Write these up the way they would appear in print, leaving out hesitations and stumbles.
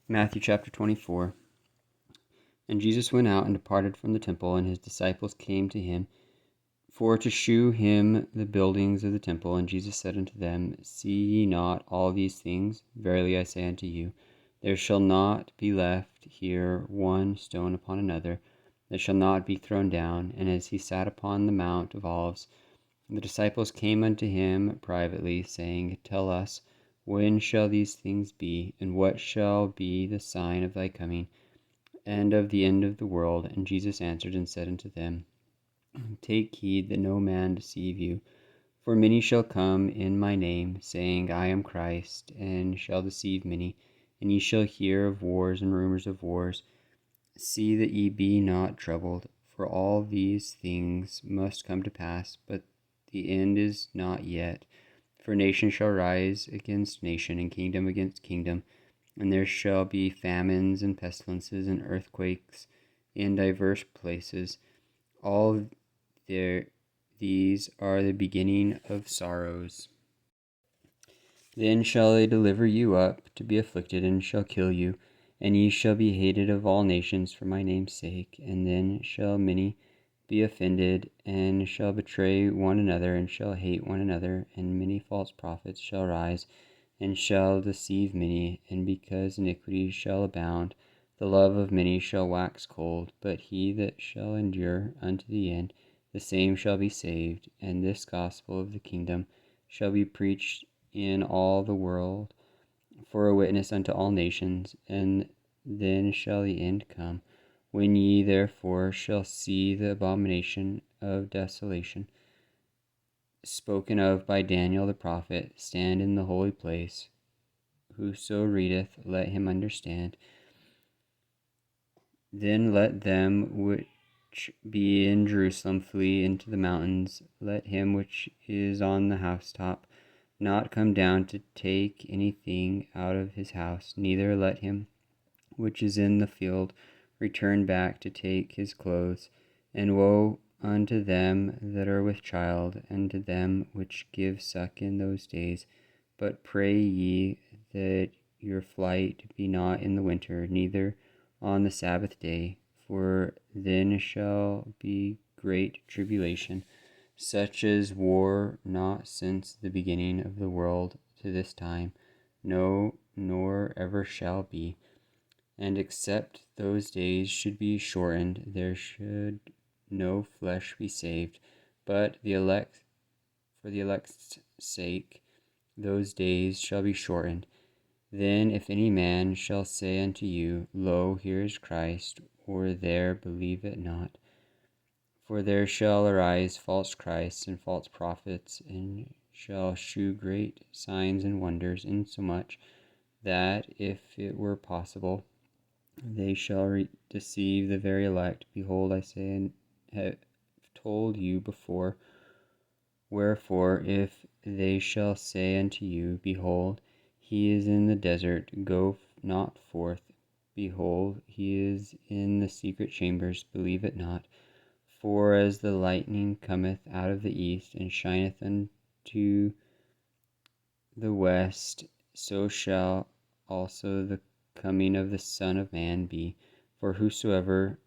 Matthew chapter 24. And Jesus went out and departed from the temple, and his disciples came to him for to shew him the buildings of the temple. And Jesus said unto them, See ye not all these things? Verily I say unto you, there shall not be left here one stone upon another that shall not be thrown down. And as he sat upon the Mount of Olives, the disciples came unto him privately, saying, Tell us, when shall these things be? And what shall be the sign of thy coming, and of the end of the world? And Jesus answered and said unto them, Take heed that no man deceive you. For many shall come in my name, saying, I am Christ, and shall deceive many. And ye shall hear of wars and rumors of wars. See that ye be not troubled, for all these things must come to pass, but the end is not yet. For nation shall rise against nation, and kingdom against kingdom, and there shall be famines and pestilences and earthquakes in divers places. All these are the beginning of sorrows. Then shall they deliver you up to be afflicted, and shall kill you, and ye shall be hated of all nations for my name's sake. And then shall many be offended, and shall betray one another, and shall hate one another. And many false prophets shall rise, and shall deceive many. And because iniquity shall abound, the love of many shall wax cold. But he that shall endure unto the end, the same shall be saved. And this gospel of the kingdom shall be preached in all the world for a witness unto all nations, and then shall the end come. When ye therefore shall see the abomination of desolation spoken of by Daniel the prophet stand in the holy place, whoso readeth, let him understand. Then let them which be in Jerusalem flee into the mountains. Let him which is on the housetop not come down to take anything out of his house, neither let him which is in the field return back to take his clothes. And woe unto them that are with child, and to them which give suck in those days. But pray ye that your flight be not in the winter, neither on the Sabbath day, for then shall be great tribulation, such as war not since the beginning of the world to this time, no, nor ever shall be. And except those days should be shortened, there should no flesh be saved. But the elect, for the elect's sake, those days shall be shortened. Then if any man shall say unto you, Lo, here is Christ, or there, believe it not. For there shall arise false Christs and false prophets, and shall shew great signs and wonders, insomuch that, if it were possible, they shall deceive the very elect. Behold, I say and have told you before. Wherefore, if they shall say unto you, Behold, he is in the desert, go not forth. Behold, he is in the secret chambers, believe it not. For as the lightning cometh out of the east, and shineth unto the west, so shall also the coming of the Son of Man be. For whosoever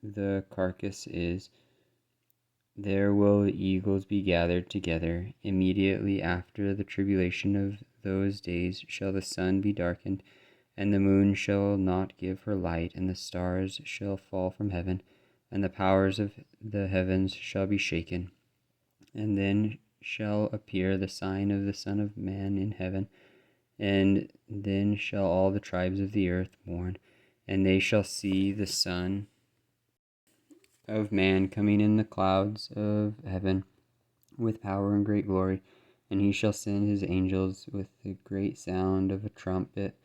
the carcass is, there will the eagles be gathered together. Immediately after the tribulation of those days shall the sun be darkened, and the moon shall not give her light, and the stars shall fall from heaven, and the powers of the heavens shall be shaken. And then shall appear the sign of the Son of Man in heaven, and then shall all the tribes of the earth mourn, and they shall see the Son of Man coming in the clouds of heaven with power and great glory. And he shall send his angels with the great sound of a trumpet,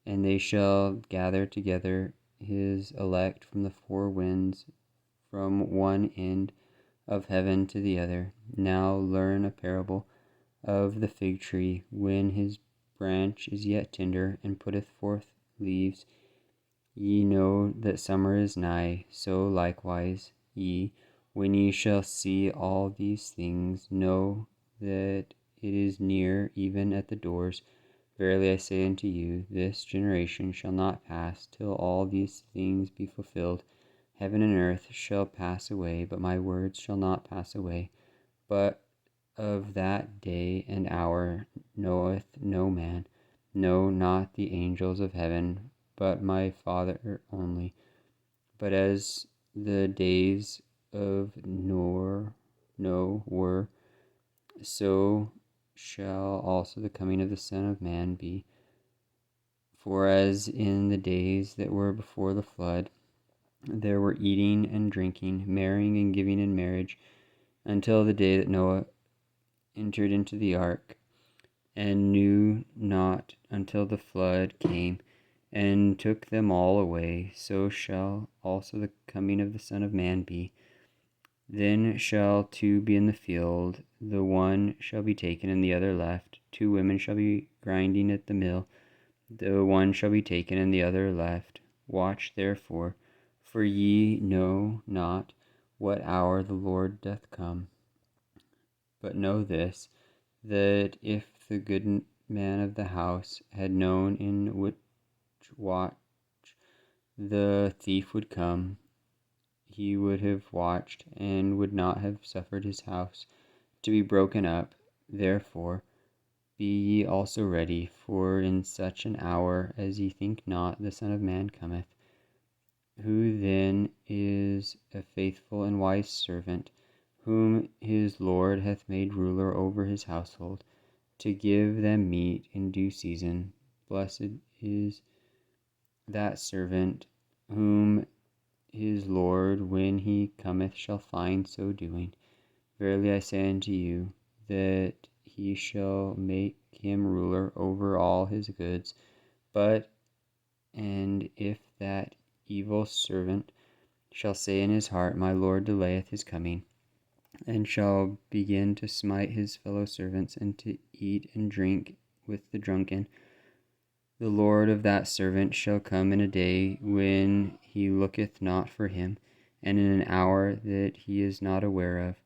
and they shall gather together his elect from the four winds, from one end of heaven to the other. Now learn a parable of the fig tree. When his branch is yet tender, and putteth forth leaves, ye know that summer is nigh. So likewise ye, when ye shall see all these things, know that it is near, even at the doors. Verily I say unto you, this generation shall not pass till all these things be fulfilled. Heaven and earth shall pass away, but my words shall not pass away. But of that day and hour knoweth no man, no, not the angels of heaven, but my Father only. But as the days of Noah were, so shall also the coming of the Son of Man be. For as in the days that were before the flood, there were eating and drinking, marrying and giving in marriage, until the day that Noah entered into the ark, and knew not until the flood came and took them all away, so shall also the coming of the Son of Man be. Then shall two be in the field, the one shall be taken and the other left. Two women shall be grinding at the mill, the one shall be taken and the other left. Watch therefore, for ye know not what hour the Lord doth come. But know this, that if the good man of the house had known in which watch the thief would come, he would have watched, and would not have suffered his house to be broken up. Therefore be ye also ready, for in such an hour as ye think not, the Son of Man cometh. Who then is a faithful and wise servant, whom his Lord hath made ruler over his household, to give them meat in due season? Blessed is that servant whom his Lord, when he cometh, shall find so doing. Verily I say unto you, that he shall make him ruler over all his goods. And if that evil servant shall say in his heart, My Lord delayeth his coming, and shall begin to smite his fellow servants, and to eat and drink with the drunken, the Lord of that servant shall come in a day when he looketh not for him, and in an hour that he is not aware of,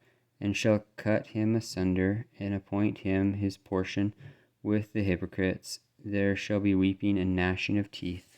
and shall cut him asunder, and appoint him his portion with the hypocrites. There shall be weeping and gnashing of teeth.